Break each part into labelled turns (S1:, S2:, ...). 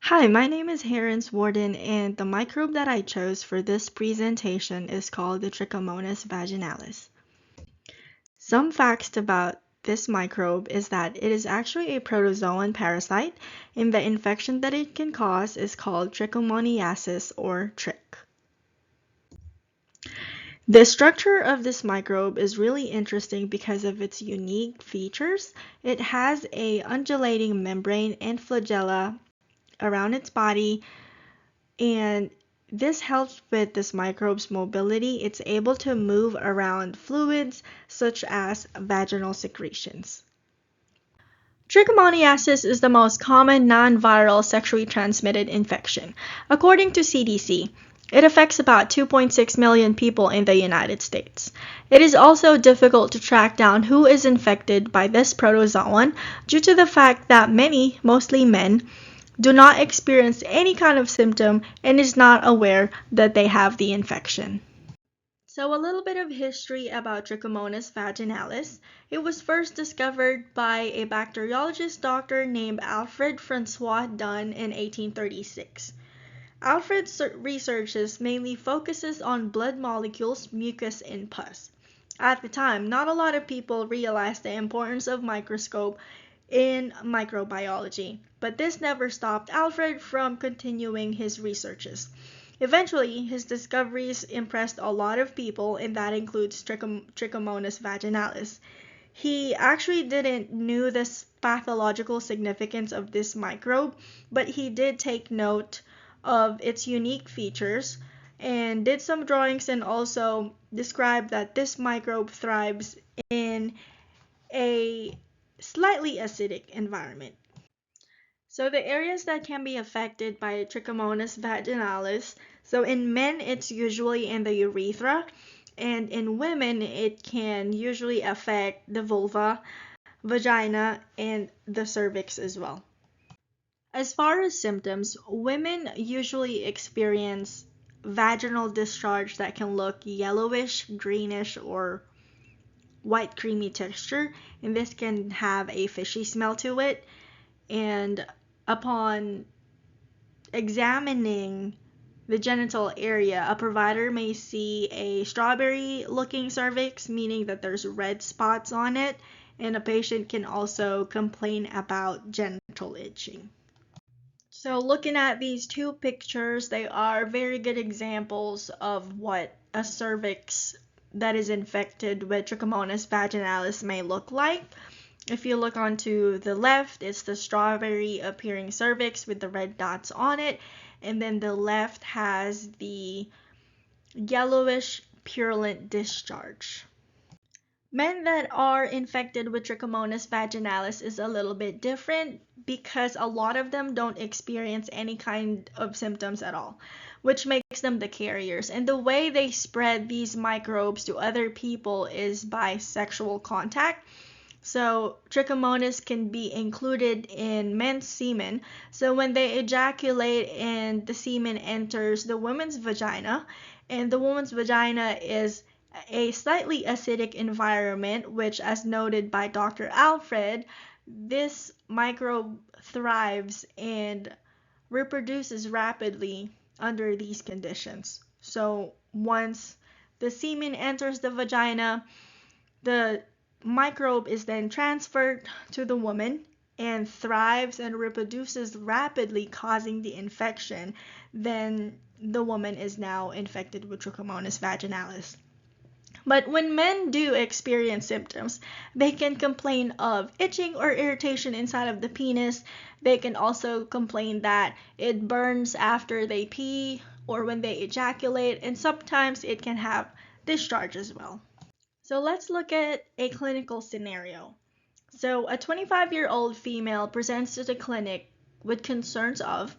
S1: Hi, my name is Harrence Warden, and the microbe that I chose for this presentation is called the Trichomonas vaginalis. Some facts about this microbe is that it is actually a protozoan parasite, and the infection that it can cause is called trichomoniasis or trick. The structure of this microbe is really interesting because of its unique features. It has a undulating membrane and flagella around its body, and this helps with this microbe's mobility. It's able to move around fluids such as vaginal secretions. Trichomoniasis is the most common non-viral sexually transmitted infection. According to CDC, it affects about 2.6 million people in the United States. It is also difficult to track down who is infected by this protozoan due to the fact that many, mostly men, do not experience any kind of symptom and is not aware that they have the infection. So a little bit of history about Trichomonas vaginalis. It was first discovered by a bacteriologist doctor named Alfred Francois Dunn in 1836. Alfred's researches mainly focuses on blood molecules, mucus, and pus. At the time, not a lot of people realized the importance of microscope in microbiology, but this never stopped Alfred from continuing his researches. Eventually, his discoveries impressed a lot of people, and that includes Trichomonas vaginalis. He actually didn't know the pathological significance of this microbe, but he did take note of its unique features and did some drawings and also described that this microbe thrives in a slightly acidic environment. So the areas that can be affected by Trichomonas vaginalis, so in men it's usually in the urethra, and in women it can usually affect the vulva, vagina, and the cervix as well. As far as symptoms, women usually experience vaginal discharge that can look yellowish, greenish, or white creamy texture, and this can have a fishy smell to it. And upon examining the genital area, a provider may see a strawberry looking cervix, meaning that there's red spots on it, and a patient can also complain about genital itching. So looking at these two pictures, they are very good examples of what a cervix that is infected with Trichomonas vaginalis may look like. If you look onto the left, it's the strawberry appearing cervix with the red dots on it, and then the left has the yellowish purulent discharge. Men that are infected with Trichomonas vaginalis is a little bit different because a lot of them don't experience any kind of symptoms at all, which makes them the carriers. And the way they spread these microbes to other people is by sexual contact. So trichomonas can be included in men's semen. So when they ejaculate and the semen enters the woman's vagina, and the woman's vagina is a slightly acidic environment, which, as noted by Dr. Alfred, this microbe thrives and reproduces rapidly under these conditions. So once the semen enters the vagina, the microbe is then transferred to the woman and thrives and reproduces rapidly, causing the infection. Then the woman is now infected with Trichomonas vaginalis. But when men do experience symptoms, they can complain of itching or irritation inside of the penis. They can also complain that it burns after they pee or when they ejaculate, and sometimes it can have discharge as well. So let's look at a clinical scenario. So a 25-year-old female presents to the clinic with concerns of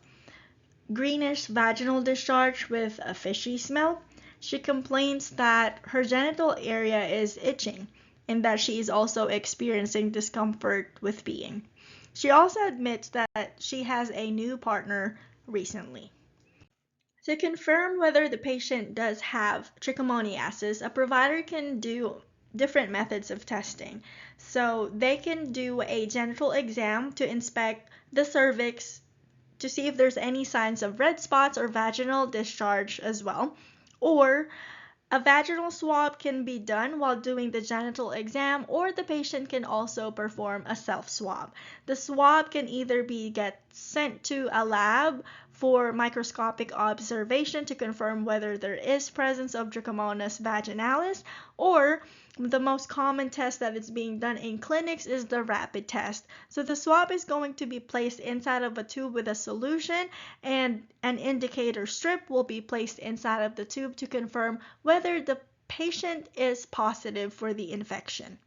S1: greenish vaginal discharge with a fishy smell. She complains that her genital area is itching and that she is also experiencing discomfort with peeing. She also admits that she has a new partner recently. To confirm whether the patient does have trichomoniasis, a provider can do different methods of testing. So they can do a genital exam to inspect the cervix to see if there's any signs of red spots or vaginal discharge as well. Or a vaginal swab can be done while doing the genital exam, or the patient can also perform a self-swab. The swab can either get sent to a lab for microscopic observation to confirm whether there is presence of Trichomonas vaginalis, or the most common test that is being done in clinics is the rapid test. So the swab is going to be placed inside of a tube with a solution, and an indicator strip will be placed inside of the tube to confirm whether the patient is positive for the infection.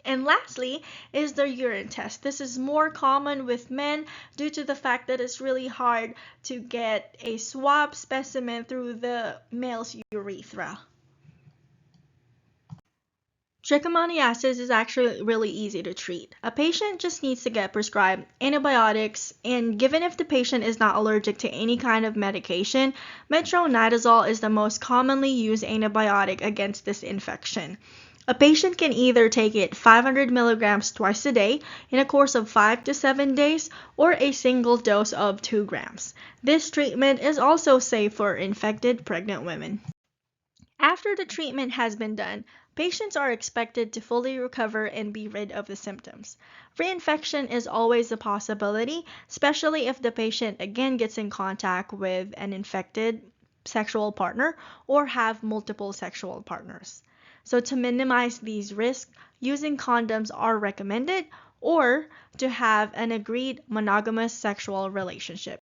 S1: And lastly is the urine test. This is more common with men due to the fact that it's really hard to get a swab specimen through the male's urethra. Trichomoniasis is actually really easy to treat. A patient just needs to get prescribed antibiotics, and given if the patient is not allergic to any kind of medication, metronidazole is the most commonly used antibiotic against this infection. A patient can either take it 500 milligrams twice a day in a course of 5 to 7 days, or a single dose of 2 grams. This treatment is also safe for infected pregnant women. After the treatment has been done, patients are expected to fully recover and be rid of the symptoms. Reinfection is always a possibility, especially if the patient again gets in contact with an infected sexual partner or have multiple sexual partners. So to minimize these risks, using condoms are recommended, or to have an agreed monogamous sexual relationship.